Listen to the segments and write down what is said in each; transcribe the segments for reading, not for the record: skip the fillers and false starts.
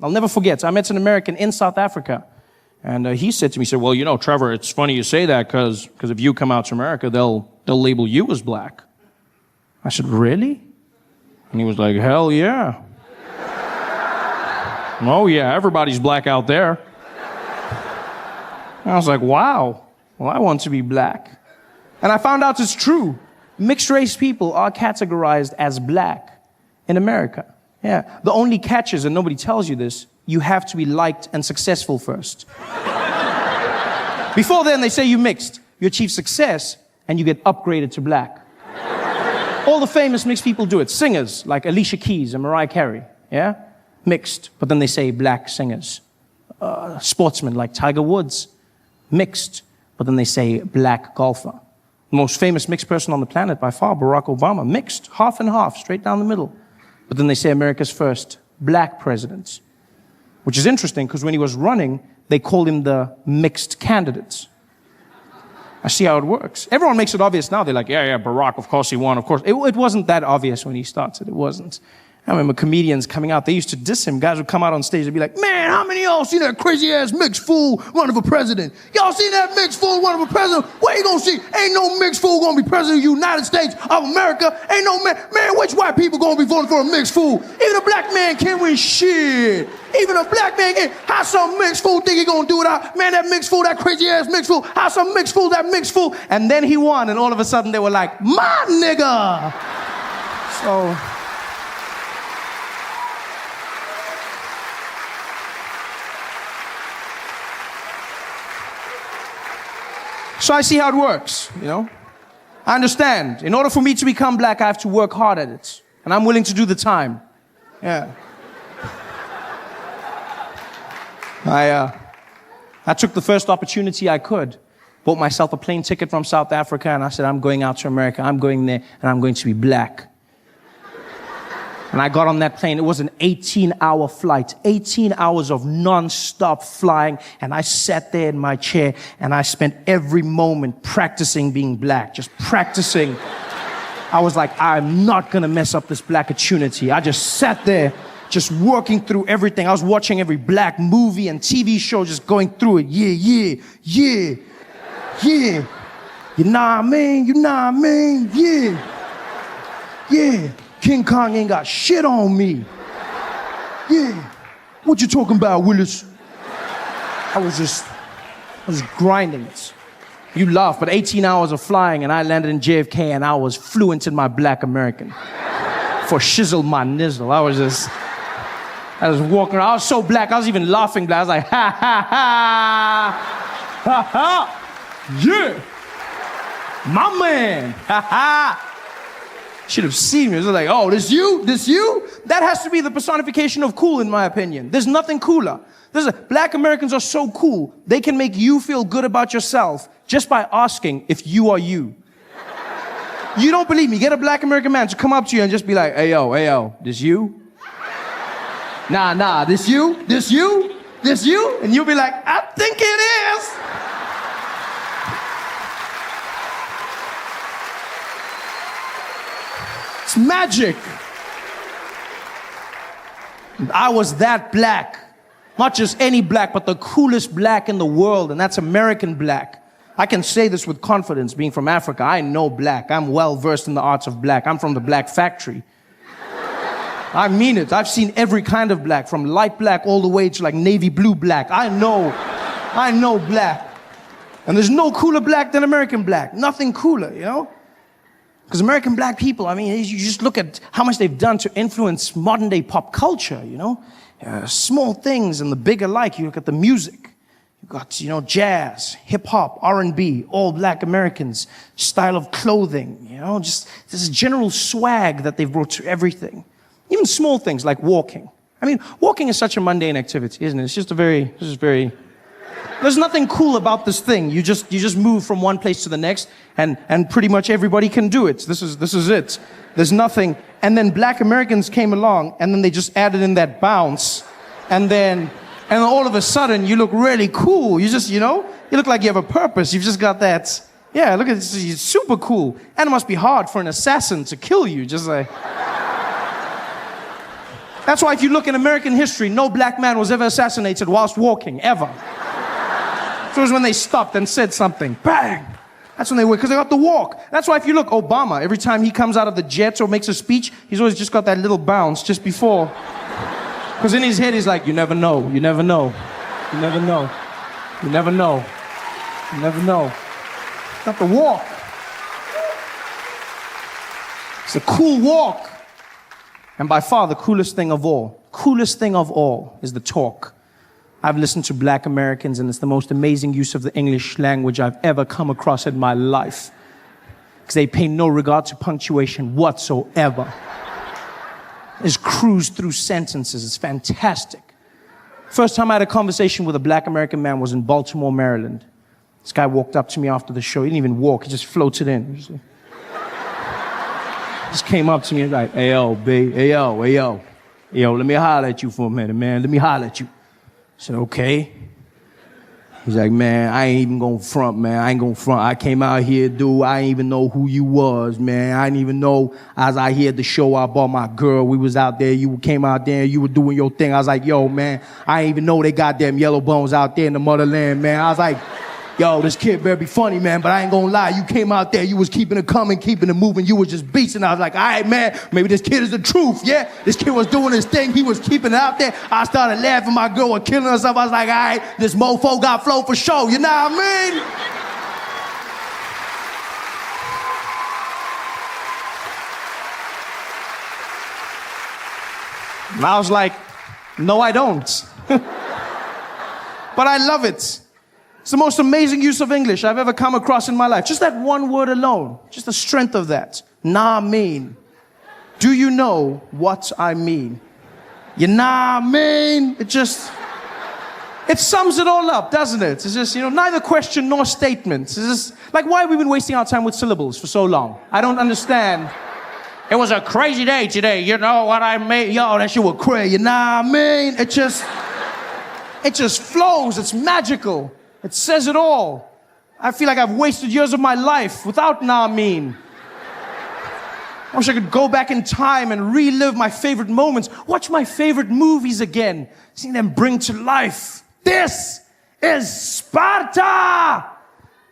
I'll never forget. I met an American in South Africa. And he said to me, he said, well, you know, Trevor, it's funny you say that because if you come out to America, they'll label you as black. I said, really? And he was like, hell yeah. Oh yeah, everybody's black out there. And I was like, wow, well, I want to be black. And I found out it's true. Mixed race people are categorized as black in America. Yeah. The only catch is, and nobody tells you this, you have to be liked and successful first. Before then, they say you mixed. You achieve success, and you get upgraded to black. All the famous mixed people do it. Singers, like Alicia Keys and Mariah Carey, yeah? Mixed, but then they say black singers. Sportsmen, like Tiger Woods, mixed, but then they say black golfer. The most famous mixed person on the planet by far, Barack Obama, mixed, half and half, straight down the middle. But then they say America's first black president. Which is interesting, because when he was running, they called him the mixed candidate. I see how it works. Everyone makes it obvious now. They're like, yeah, Barack, of course he won, of course. It wasn't that obvious when he started. It wasn't. I remember comedians coming out. They used to diss him. Guys would come out on stage and be like, man, how many of y'all seen that crazy-ass mixed fool run for president? Y'all seen that mixed fool run for president? What you gonna see? Ain't no mixed fool gonna be president of the United States of America. Ain't no man, which white people gonna be voting for a mixed fool? Even a black man can't win shit. Even a black man can't. How some mixed fool think he gonna do it out? Man, that mixed fool, that crazy-ass mixed fool. How some mixed fool, that mixed fool? And then he won, and all of a sudden they were like, my nigga. So I see how it works, you know. I understand. In order for me to become black, I have to work hard at it. And I'm willing to do the time. Yeah. I took the first opportunity I could. Bought myself a plane ticket from South Africa, and I said, I'm going out to America. I'm going there, and I'm going to be black. And I got on that plane. It was an 18-hour flight, 18 hours of non-stop flying. And I sat there in my chair, and I spent every moment practicing being black, just practicing. I was like, I'm not going to mess up this black opportunity. I just sat there, just working through everything. I was watching every black movie and TV show, just going through it. Yeah. You know what I mean? Yeah. King Kong ain't got shit on me. Yeah. What you talking about, Willis? I was grinding it. You laugh, but 18 hours of flying, and I landed in JFK, and I was fluent in my black American. For shizzle my nizzle. I was walking around. I was so black, I was even laughing black. I was like, ha, ha, ha. Yeah. My man. Ha, ha. Should have seen me. It was like, oh, this you? That has to be the personification of cool, in my opinion. There's nothing cooler. Black Americans are so cool, they can make you feel good about yourself just by asking if you are you. You don't believe me? Get a black American man to come up to you and just be like, hey, yo, this you? Nah, this you? And you'll be like, I think it is. It's magic. I was that black. Not just any black, but the coolest black in the world, and that's American black. I can say this with confidence, being from Africa. I know black. I'm well versed in the arts of black. I'm from the black factory. I mean it. I've seen every kind of black, from light black all the way to like navy blue black. I know black. And there's no cooler black than American black. Nothing cooler, you know? Because American black people, I mean, you just look at how much they've done to influence modern day pop culture, you know? Small things and the big alike. You look at the music. You've got, you know, jazz, hip hop, R&B, all black Americans, style of clothing, you know, just this general swag that they've brought to everything. Even small things like walking. I mean, walking is such a mundane activity, isn't it? It's just there's nothing cool about this thing. You just move from one place to the next, and pretty much everybody can do it. This is it. There's nothing. And then black Americans came along, and then they just added in that bounce, and then all of a sudden you look really cool. You just, you know, you look like you have a purpose. You've just got that. Yeah, look at this. It's super cool. And it must be hard for an assassin to kill you. Just like. That's why if you look in American history, no black man was ever assassinated whilst walking, ever. So it was when they stopped and said something. Bang! That's when they were, because they got to walk. That's why if you look, Obama, every time he comes out of the jet or makes a speech, he's always just got that little bounce just before. Because in his head, he's like, you never know, you never know, you never know, you never know, you never know. Got to walk. It's a cool walk. And by far, the coolest thing of all is the talk. I've listened to black Americans, and it's the most amazing use of the English language I've ever come across in my life. Because they pay no regard to punctuation whatsoever. Just cruise through sentences. It's fantastic. First time I had a conversation with a black American man was in Baltimore, Maryland. This guy walked up to me after the show. He didn't even walk. He just floated in. Just came up to me and like, hey, yo, B, hey, yo, hey, yo. Yo, let me holler at you for a minute, man. Let me holler at you. I said, okay. He's like, man, I ain't even gonna front, man. I ain't gonna front. I came out here, dude. I ain't even know who you was, man. I didn't even know. As I heard the show, I bought my girl. We was out there. You came out there. You were doing your thing. I was like, yo, man, I ain't even know they goddamn yellow bones out there in the motherland, man. I was like, yo, this kid better be funny, man, but I ain't gonna lie. You came out there, you was keeping it coming, keeping it moving. You was just beasting. I was like, all right, man, maybe this kid is the truth, yeah? This kid was doing his thing. He was keeping it out there. I started laughing. My girl was killing herself. I was like, all right, this mofo got flow for show. You know what I mean? And I was like, no, I don't. But I love it. It's the most amazing use of English I've ever come across in my life. Just that one word alone. Just the strength of that. Nah mean. Do you know what I mean? You nah mean? It sums it all up, doesn't it? It's just, neither question nor statement. It's just, like, why have we been wasting our time with syllables for so long? I don't understand. It was a crazy day today. You know what I mean? Yo, that shit was crazy. You know what I mean? It just flows. It's magical. It says it all. I feel like I've wasted years of my life without nah mean. I wish I could go back in time and relive my favorite moments. Watch my favorite movies again. Seeing them bring to life. This is Sparta!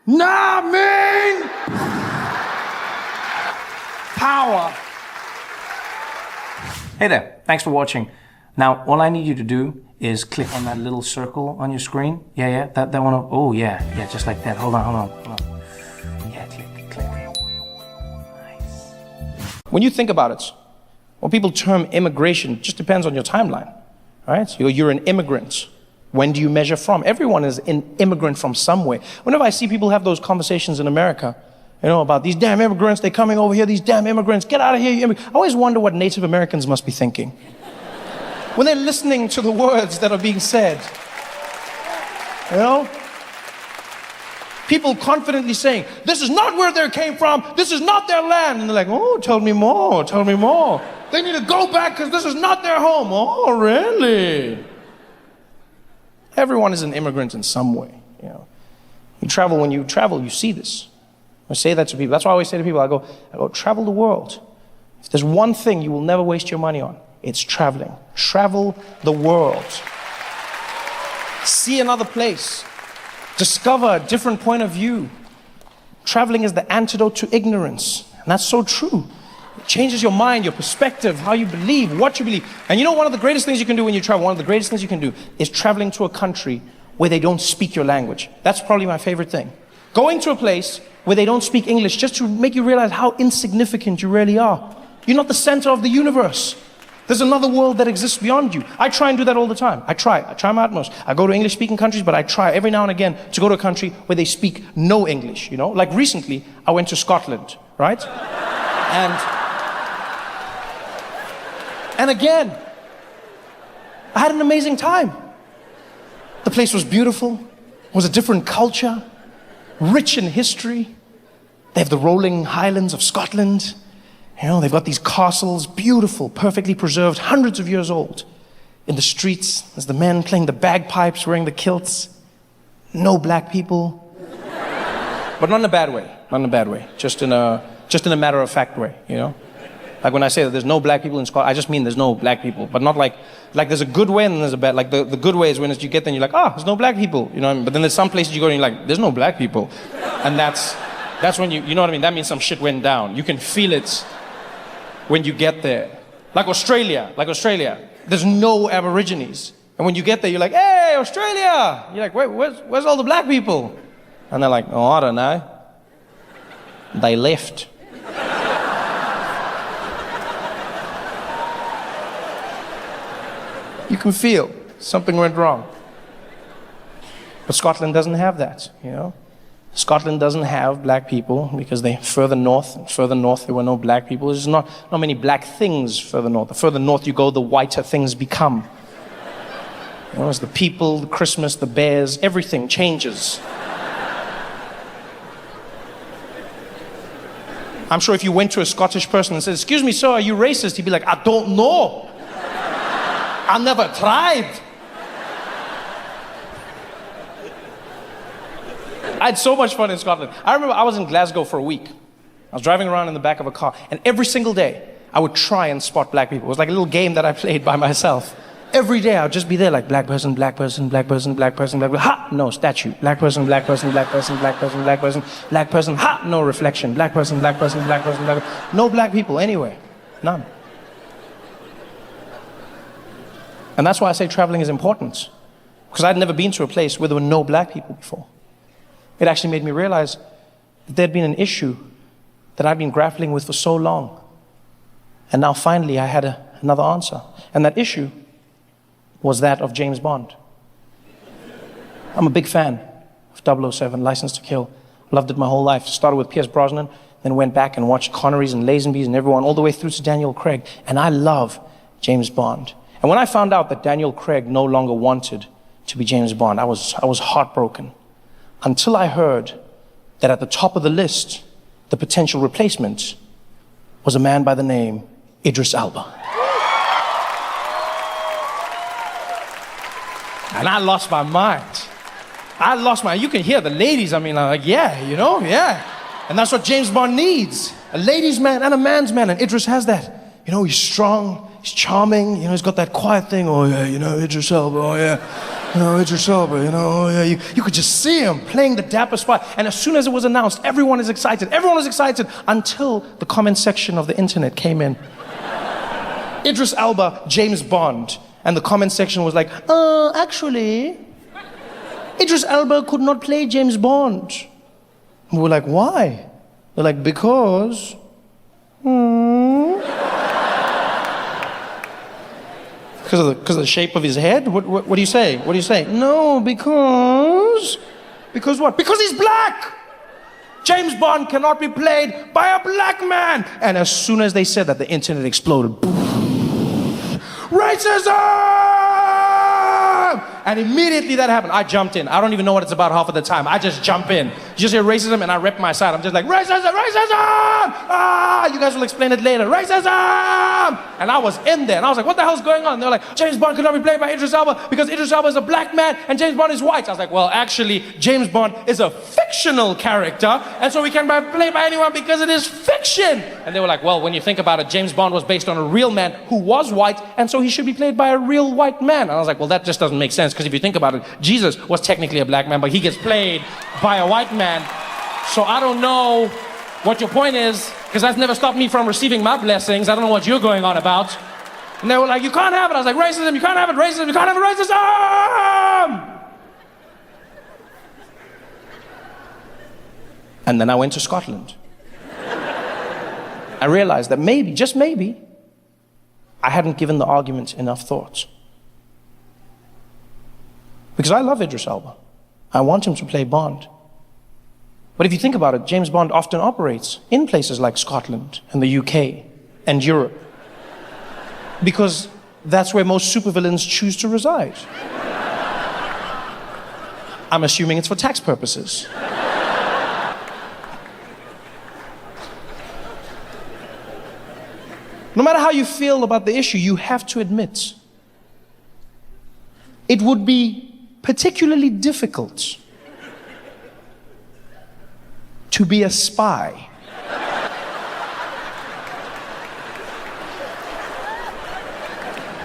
Nah mean! Power. Hey there, thanks for watching. Now, all I need you to do is click on that little circle on your screen. Yeah, that one. Oh, yeah, just like that. Hold on. Yeah, click. Nice. When you think about it, when people term immigration, it just depends on your timeline, right? You're an immigrant. When do you measure from? Everyone is an immigrant from somewhere. Whenever I see people have those conversations in America, about these damn immigrants, they're coming over here, these damn immigrants, get out of here, you immigrants. I always wonder what Native Americans must be thinking when they're listening to the words that are being said. People confidently saying, this is not where they came from, this is not their land. And they're like, oh, tell me more. They need to go back because this is not their home. Oh, really? Everyone is an immigrant in some way. When you travel, you see this. I say that to people. That's why I always say to people, I go, travel the world. If there's one thing you will never waste your money on, it's traveling. Travel the world. See another place. Discover a different point of view. Traveling is the antidote to ignorance. And that's so true. It changes your mind, your perspective, how you believe, what you believe. And one of the greatest things you can do when you travel, one of the greatest things you can do is traveling to a country where they don't speak your language. That's probably my favorite thing. Going to a place where they don't speak English just to make you realize how insignificant you really are. You're not the center of the universe. There's another world that exists beyond you. I try and do that all the time. I try my utmost. I go to English-speaking countries, but I try every now and again to go to a country where they speak no English, Like recently, I went to Scotland, right? And again, I had an amazing time. The place was beautiful. It was a different culture, rich in history. They have the rolling highlands of Scotland. They've got these castles, beautiful, perfectly preserved, hundreds of years old. In the streets, there's the men playing the bagpipes, wearing the kilts. No black people. But not in a bad way. Just in a matter-of-fact way, Like when I say that there's no black people in Scotland, I just mean there's no black people, but not like there's a good way and there's a bad. Like the good way is when you get there and you're like, there's no black people, you know what I mean? But then there's some places you go and you're like, there's no black people. And that's when you know what I mean? That means some shit went down. You can feel it when you get there. Like Australia, there's no Aborigines. And when you get there, you're like, hey, Australia! You're like, wait, where's all the black people? And they're like, oh, I don't know. They left. You can feel something went wrong. But Scotland doesn't have that, you know? Scotland doesn't have black people because they further north there were no black people. There's not many black things further north. The further north you go, the whiter things become. You know, it's the people, the Christmas, the bears, everything changes. I'm sure if you went to a Scottish person and said, excuse me, sir, are you racist? He'd be like, I don't know. I never tried. I had so much fun in Scotland. I remember I was in Glasgow for a week. I was driving around in the back of a car, and every single day, I would try and spot black people. It was like a little game that I played by myself. Every day, I would just be there like, black person, black person, black person, black person, black person, ha! No, statue. Black person, black person, black person, black person, black person, black person, ha! No reflection. Black person, black person, black person, black person. No black people anywhere. None. And that's why I say traveling is important. Because I'd never been to a place where there were no black people before. It actually made me realize that there'd been an issue that I'd been grappling with for so long. And now finally I had another answer. And that issue was that of James Bond. I'm a big fan of 007, License to Kill. Loved it my whole life. Started with Pierce Brosnan, then went back and watched Connerys and Lazenbys and everyone, all the way through to Daniel Craig. And I love James Bond. And when I found out that Daniel Craig no longer wanted to be James Bond, I was heartbroken. Until I heard that at the top of the list, the potential replacement was a man by the name Idris Elba. And I lost my mind. You can hear the ladies, like, yeah, you know, yeah. And that's what James Bond needs. A ladies' man and a man's man, and Idris has that. You know, he's strong, he's charming, you know, he's got that quiet thing, oh yeah, you know, Idris Elba, oh yeah. You know, Idris Elba, you know, oh yeah. You could just see him playing the dapper spy. And as soon as it was announced, everyone was excited until the comment section of the internet came in. Idris Elba, James Bond. And the comment section was like, actually, Idris Elba could not play James Bond. And we were like, why? They're like, because... Because of the shape of his head? What do you say? What do you say? No, because... Because what? Because he's black! James Bond cannot be played by a black man! And as soon as they said that, the internet exploded. Racism! And immediately that happened. I jumped in. I don't even know what it's about half of the time. I just jump in. You just hear racism and I rep my side. I'm just like, racism, racism! Ah, you guys will explain it later. Racism! And I was in there and I was like, what the hell's going on? They're like, James Bond could not be played by Idris Elba because Idris Elba is a black man and James Bond is white. I was like, well, actually, James Bond is a fictional character and so we can be played by anyone because it is fiction. And they were like, well, when you think about it, James Bond was based on a real man who was white and so he should be played by a real white man. And I was like, well, that just doesn't make sense because if you think about it, Jesus was technically a black man, but he gets played by a white man. So I don't know what your point is, because that's never stopped me from receiving my blessings. I don't know what you're going on about. And they were like, you can't have it. I was like, racism, you can't have it, racism, you can't have it, racism! And then I went to Scotland. I realized that maybe, just maybe, I hadn't given the argument enough thought. Because I love Idris Elba. I want him to play Bond. But if you think about it, James Bond often operates in places like Scotland and the UK and Europe. Because that's where most supervillains choose to reside. I'm assuming it's for tax purposes. No matter how you feel about the issue, you have to admit it would be particularly difficult to be a spy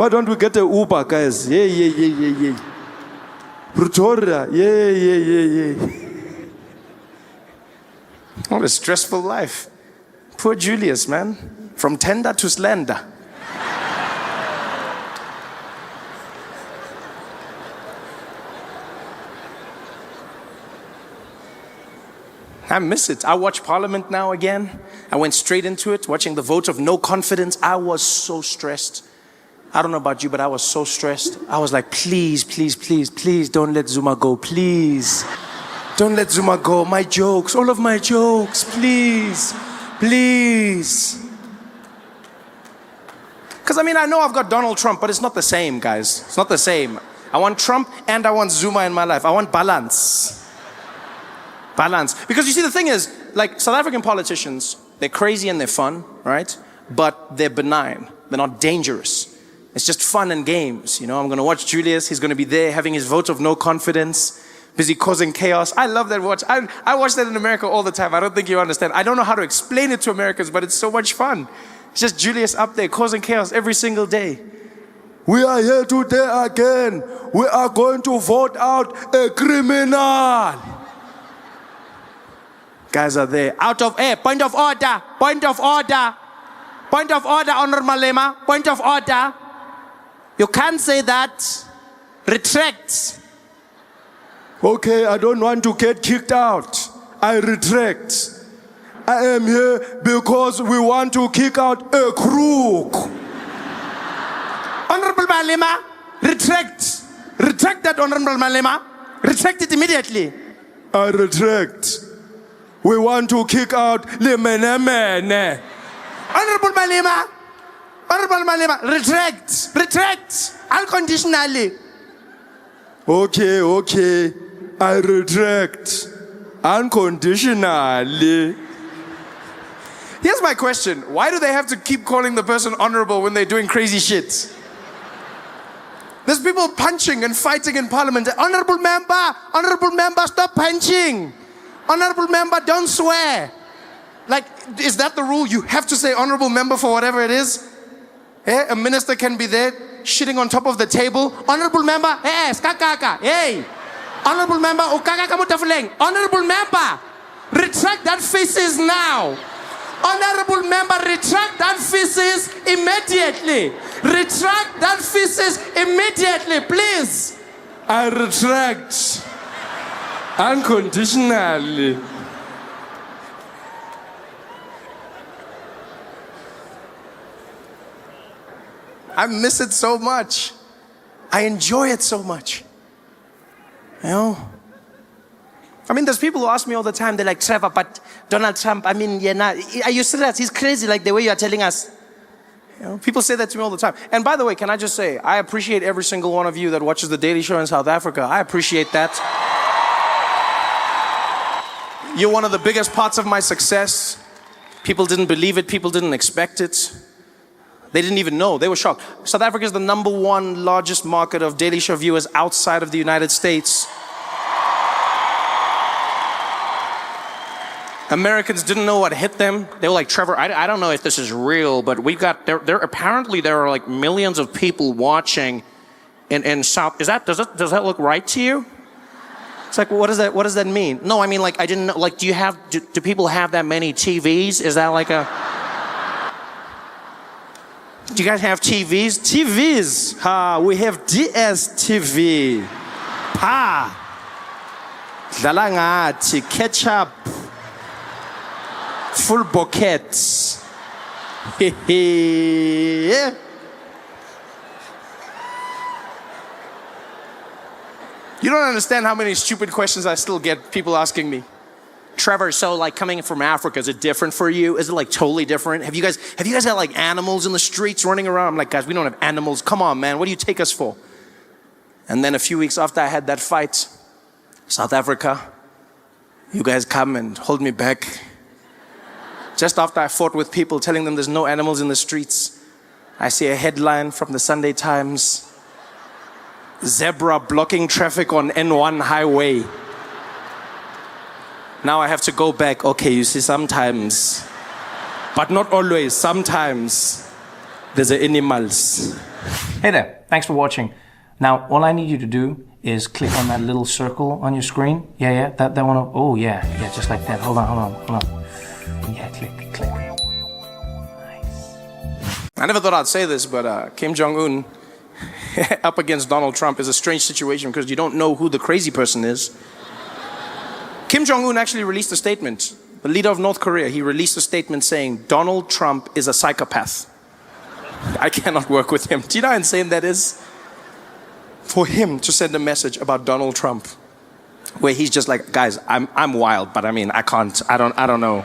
Why don't we get a Uber, guys? Yeah. Pretoria, yeah. What a stressful life. Poor Julius, man. From tender to slender. I miss it. I watch Parliament now again. I went straight into it, watching the vote of no confidence. I was so stressed. I don't know about you, but I was so stressed. I was like, please, don't let Zuma go, please. Don't let Zuma go. My jokes, all of my jokes, please. Because I know I've got Donald Trump, but it's not the same, guys. It's not the same. I want Trump and I want Zuma in my life. I want balance. Because you see, the thing is, like, South African politicians, they're crazy and they're fun, right? But they're benign. They're not dangerous. It's just fun and games. I'm going to watch Julius. He's going to be there having his vote of no confidence, busy causing chaos. I love that watch. I watch that in America all the time. I don't think you understand. I don't know how to explain it to Americans, but it's so much fun. It's just Julius up there causing chaos every single day. We are here today again. We are going to vote out a criminal. Guys are there. Out of air. Point of order. Honorable Malema. Point of order. You can't say that. Retract. Okay, I don't want to get kicked out. I retract. I am here because we want to kick out a crook. Honorable Malema, retract. Retract that, Honorable Malema. Retract it immediately. I retract. We want to kick out the mene. Honorable Malema, retract, unconditionally. Okay, I retract, unconditionally. Here's my question. Why do they have to keep calling the person honorable when they're doing crazy shit? There's people punching and fighting in parliament. Honorable member, stop punching. Honorable member, don't swear. Like, is that the rule? You have to say honorable member for whatever it is? A minister can be there shitting on top of the table. Honorable member, skakaka, hey. Honorable member, ukakaka mutafuleng. Honorable member, retract that feces now. Honorable member, retract that feces immediately. Retract that feces immediately, please. I retract. Unconditionally. I miss it so much. I enjoy it so much. There's people who ask me all the time, they're like, Trevor, but Donald Trump, are you serious? He's crazy, like the way you are telling us. People say that to me all the time. And by the way, can I just say, I appreciate every single one of you that watches The Daily Show in South Africa. I appreciate that. You're one of the biggest parts of my success. People didn't believe it. People didn't expect it. They didn't even know. They were shocked. South Africa is the #1 largest market of Daily Show viewers outside of the United States. Americans didn't know what hit them. They were like, Trevor, I don't know if this is real, but we've got, apparently there are like millions of people watching in South, does that look right to you? It's like, what does that mean? No, I didn't know, like, do people have that many TVs? Is that like do you guys have TVs? TVs, we have DSTV. Dlala ngathi, ketchup. Full buckets. You don't understand how many stupid questions I still get people asking me. Trevor, so like coming from Africa, is it different for you? Is it like totally different? Have you guys got like animals in the streets running around? I'm like, guys, we don't have animals. Come on, man. What do you take us for? And then a few weeks after I had that fight, South Africa, you guys come and hold me back. Just after I fought with people telling them there's no animals in the streets, I see a headline from the Sunday Times. Zebra blocking traffic on N1 highway. Now I have to go back. Okay, you see, sometimes, but not always, sometimes, there's animals. Hey there, thanks for watching. Now, all I need you to do is click on that little circle on your screen. Yeah, that one. Oh, yeah, just like that. Hold on. Yeah, click. Nice. I never thought I'd say this, but Kim Jong-un up against Donald Trump is a strange situation because you don't know who the crazy person is. Kim Jong-un actually released a statement. The leader of North Korea, he released a statement saying, Donald Trump is a psychopath. I cannot work with him. Do you know how insane that is? For him to send a message about Donald Trump, where he's just like, guys, I'm wild, but I mean, I don't know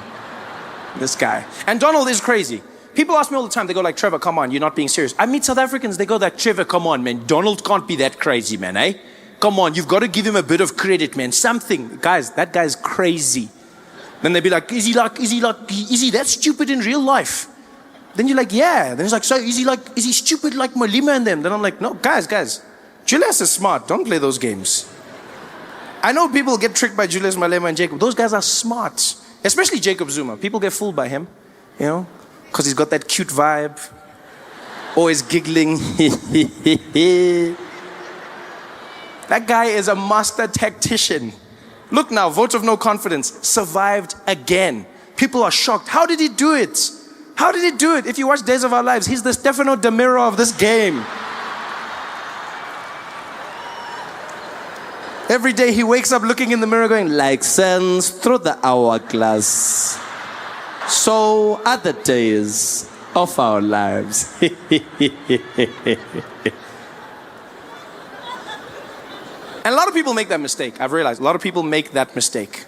this guy. And Donald is crazy. People ask me all the time, they go like, Trevor, come on, you're not being serious. I meet South Africans, they go like, Trevor, come on, man, Donald can't be that crazy, man, eh? Come on, you've got to give him a bit of credit, man, something. Guys, that guy's crazy. Then they'd be like, is he that stupid in real life? Then you're like, yeah. Then he's like, so is he stupid like Malima and them? Then I'm like, no, guys, Julius is smart, don't play those games. I know people get tricked by Julius Malema and Jacob. Those guys are smart, especially Jacob Zuma. People get fooled by him, you know, because he's got that cute vibe, always giggling. That guy is a master tactician. Look now, vote of no confidence, survived again. People are shocked. How did he do it? How did he do it? If you watch Days of Our Lives, he's the Stefano De Miro of this game. Every day he wakes up looking in the mirror going, like sands through the hourglass, so are the days of our lives. And a lot of people make that mistake. I've realized a lot of people make that mistake.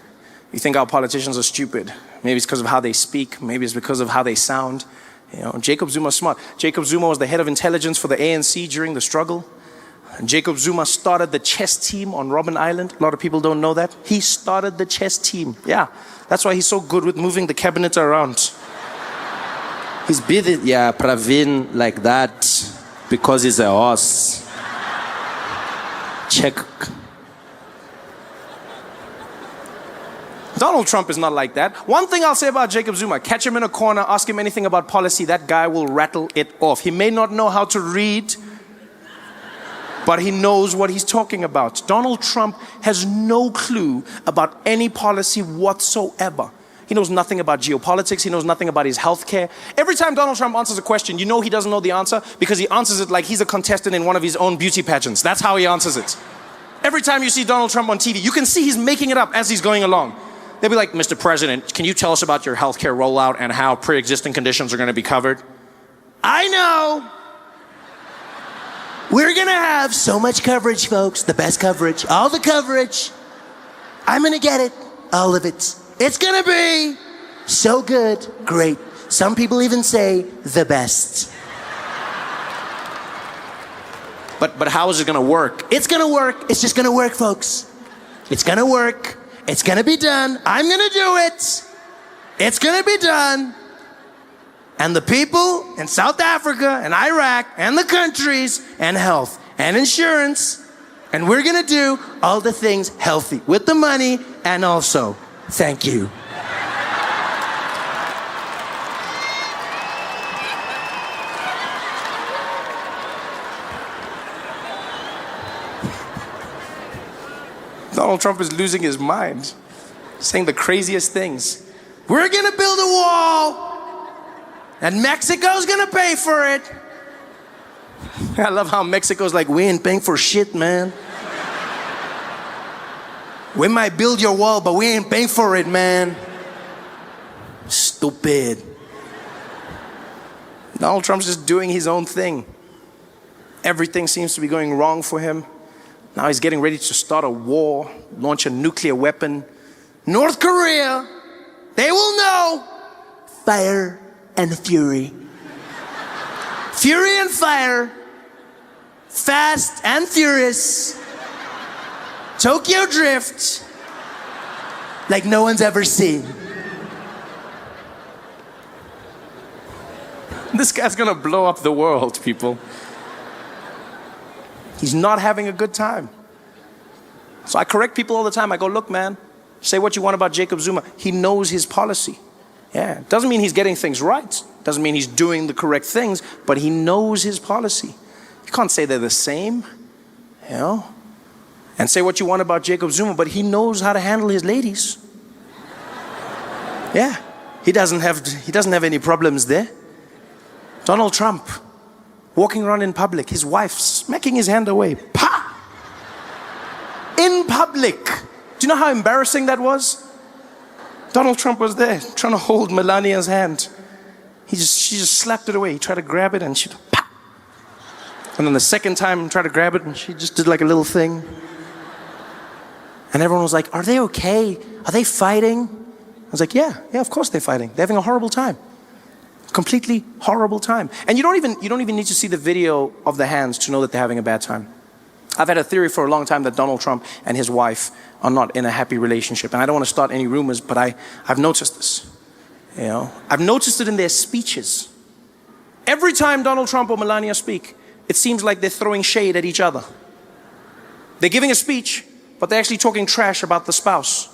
You think our politicians are stupid. Maybe it's because of how they speak. Maybe it's because of how they sound. You know, Jacob Zuma's smart. Jacob Zuma was the head of intelligence for the ANC during the struggle. And Jacob Zuma started the chess team on Robben Island. A lot of people don't know that. He started the chess team. Yeah, that's why he's so good with moving the cabinet around. He's busy, yeah, Praveen, like that, because he's a horse. Check. Donald Trump is not like that. One thing I'll say about Jacob Zuma, catch him in a corner, ask him anything about policy, that guy will rattle it off. He may not know how to read, but he knows what he's talking about. Donald Trump has no clue about any policy whatsoever. He knows nothing about geopolitics. He knows nothing about his healthcare. Every time Donald Trump answers a question, you know he doesn't know the answer because he answers it like he's a contestant in one of his own beauty pageants. That's how he answers it. Every time you see Donald Trump on TV, you can see he's making it up as he's going along. They'll be like, Mr. President, can you tell us about your healthcare rollout and how pre-existing conditions are going to be covered? I know. We're going to have so much coverage, folks. The best coverage. All the coverage. I'm going to get it. All of it. It's going to be so good. Great. Some people even say the best. But how is it going to work? It's going to work. It's just going to work, folks. It's going to work. It's going to be done. I'm going to do it. It's going to be done. And the people in South Africa and Iraq and the countries and health and insurance, and we're going to do all the things healthy with the money and also thank you. Donald Trump is losing his mind, saying the craziest things. We're going to build a wall, and Mexico's going to pay for it. I love how Mexico's like, we ain't paying for shit, man. We might build your wall, but we ain't paying for it, man. Stupid. Donald Trump's just doing his own thing. Everything seems to be going wrong for him. Now he's getting ready to start a war, launch a nuclear weapon. North Korea, they will know. Fire and fury. Fury and fire. Fast and furious. Tokyo Drift. Like no one's ever seen. This guy's gonna blow up the world, people. He's not having a good time. So I correct people all the time. I go, look, man, say what you want about Jacob Zuma. He knows his policy. Yeah, doesn't mean he's getting things right. Doesn't mean he's doing the correct things, but he knows his policy. You can't say they're the same, you know? And say what you want about Jacob Zuma, but he knows how to handle his ladies. Yeah, he doesn't have any problems there. Donald Trump, walking around in public, his wife smacking his hand away. Pa! In public. Do you know how embarrassing that was? Donald Trump was there trying to hold Melania's hand. She just slapped it away. He tried to grab it and she, pa! And then the second time, tried to grab it and she just did like a little thing. And everyone was like, are they okay? Are they fighting? I was like, yeah, of course they're fighting. They're having a horrible time. Completely horrible time. And you don't even need to see the video of the hands to know that they're having a bad time. I've had a theory for a long time that Donald Trump and his wife are not in a happy relationship. And I don't want to start any rumors, but I've noticed this. You know, I've noticed it in their speeches. Every time Donald Trump or Melania speak, it seems like they're throwing shade at each other. They're giving a speech, but they're actually talking trash about the spouse.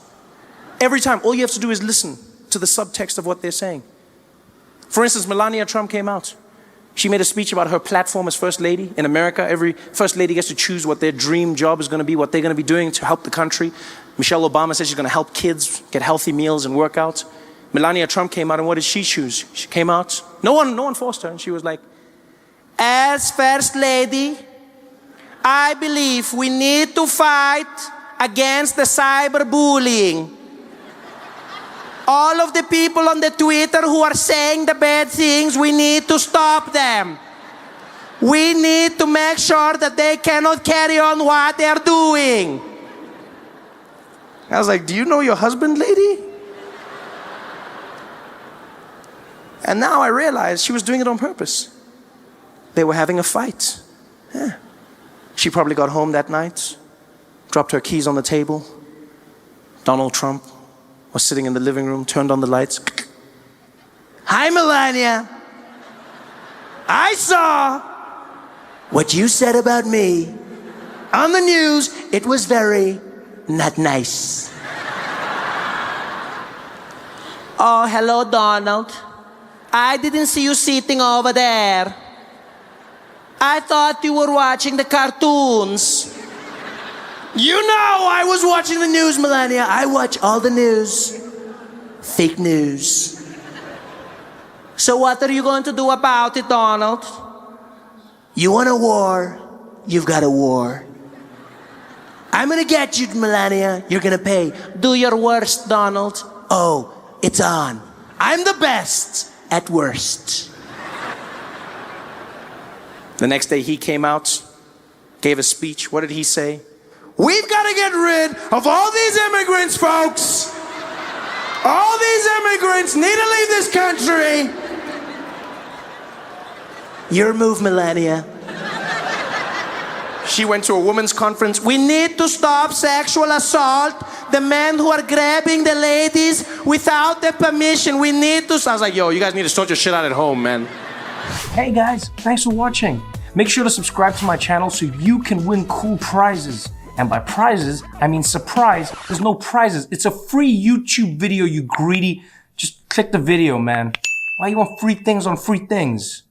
Every time, all you have to do is listen to the subtext of what they're saying. For instance, Melania Trump came out. She made a speech about her platform as First Lady. In America, every First Lady gets to choose what their dream job is going to be, what they're going to be doing to help the country. Michelle Obama says she's going to help kids get healthy meals and work out. Melania Trump came out, and what did she choose? She came out, no one forced her, and she was like, as First Lady, I believe we need to fight against the cyberbullying. All of the people on the Twitter who are saying the bad things, we need to stop them. We need to make sure that they cannot carry on what they're doing. I was like, do you know your husband, lady? And now I realized she was doing it on purpose. They were having a fight. Yeah. She probably got home that night, dropped her keys on the table. Donald Trump was sitting in the living room, turned on the lights. Hi, Melania. I saw what you said about me on the news. It was very not nice. Oh, hello, Donald. I didn't see you sitting over there. I thought you were watching the cartoons. You know I was watching the news, Melania. I watch all the news. Fake news. So what are you going to do about it, Donald? You want a war? You've got a war. I'm gonna get you, Melania. You're gonna pay. Do your worst, Donald. Oh, it's on. I'm the best at worst. The next day he came out, gave a speech. What did he say? We've got to get rid of all these immigrants, folks. All these immigrants need to leave this country. Your move, Melania. She went to a women's conference. We need to stop sexual assault. The men who are grabbing the ladies without their permission. We need to. I was like, yo, you guys need to sort your shit out at home, man. Hey guys, thanks for watching. Make sure to subscribe to my channel so you can win cool prizes. And by prizes, I mean surprise. There's no prizes. It's a free YouTube video, you greedy. Just click the video, man. Why you want free things on free things?